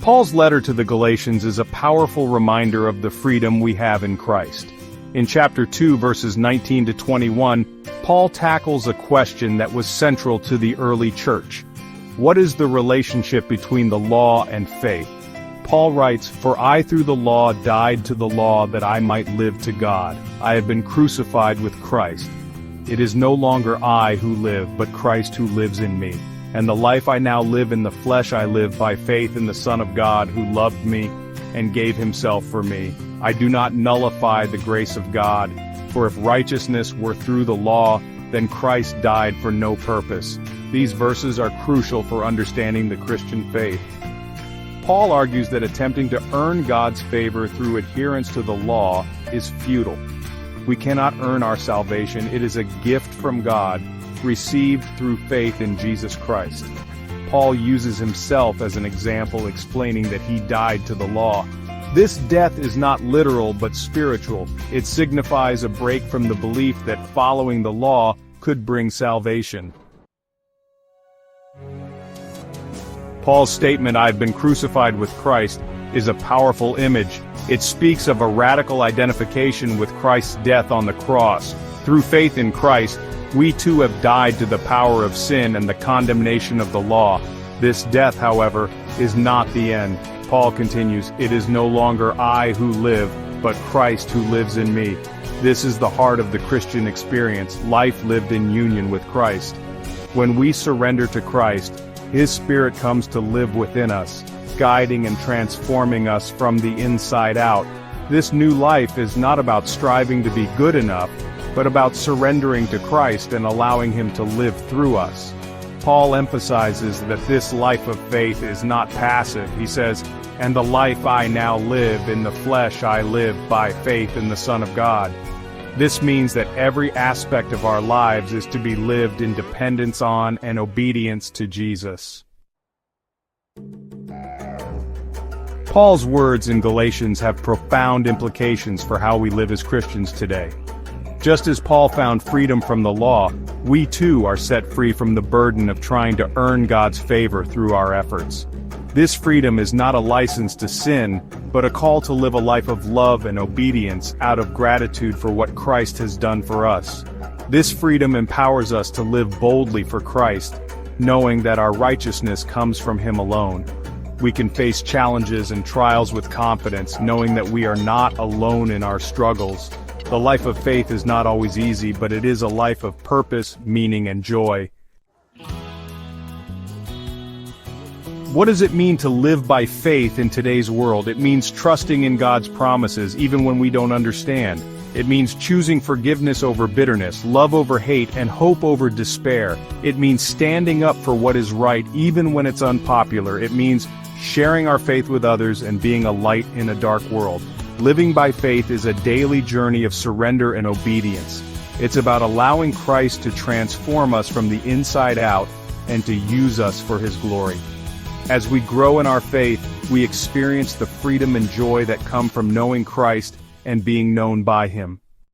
Paul's letter to the Galatians is a powerful reminder of the freedom we have in Christ. In chapter 2, verses 19 to 21, Paul tackles a question that was central to the early church. What is the relationship between the law and faith? Paul writes, "For I through the law died to the law that I might live to God. I have been crucified with Christ. It is no longer I who live, but Christ who lives in me. And the life I now live in the flesh I live by faith in the Son of God who loved me and gave himself for me. I do not nullify the grace of God, for if righteousness were through the law, then Christ died for no purpose." These verses are crucial for understanding the Christian faith. Paul argues that attempting to earn God's favor through adherence to the law is futile. We cannot earn our salvation. It is a gift from God, received through faith in Jesus Christ. Paul uses himself as an example, explaining that he died to the law. This death is not literal but spiritual. It signifies a break from the belief that following the law could bring salvation. Paul's statement, "I've been crucified with Christ," is a powerful image. It speaks of a radical identification with Christ's death on the cross. Through faith in Christ, we too have died to the power of sin and the condemnation of the law. This death, however, is not the end. Paul continues, "It is no longer I who live, but Christ who lives in me." This is the heart of the Christian experience, life lived in union with Christ. When we surrender to Christ, His Spirit comes to live within us, guiding and transforming us from the inside out. This new life is not about striving to be good enough, but about surrendering to Christ and allowing Him to live through us. Paul emphasizes that this life of faith is not passive. He says, "And the life I now live in the flesh I live by faith in the Son of God." This means that every aspect of our lives is to be lived in dependence on and obedience to Jesus. Paul's words in Galatians have profound implications for how we live as Christians today. Just as Paul found freedom from the law, we too are set free from the burden of trying to earn God's favor through our efforts. This freedom is not a license to sin, but a call to live a life of love and obedience out of gratitude for what Christ has done for us. This freedom empowers us to live boldly for Christ, knowing that our righteousness comes from Him alone. We can face challenges and trials with confidence, knowing that we are not alone in our struggles. The life of faith is not always easy, but it is a life of purpose, meaning, and joy. What does it mean to live by faith in today's world? It means trusting in God's promises even when we don't understand. It means choosing forgiveness over bitterness, love over hate, and hope over despair. It means standing up for what is right even when it's unpopular. It means sharing our faith with others and being a light in a dark world. Living by faith is a daily journey of surrender and obedience. It's about allowing Christ to transform us from the inside out and to use us for His glory. As we grow in our faith, we experience the freedom and joy that come from knowing Christ and being known by Him.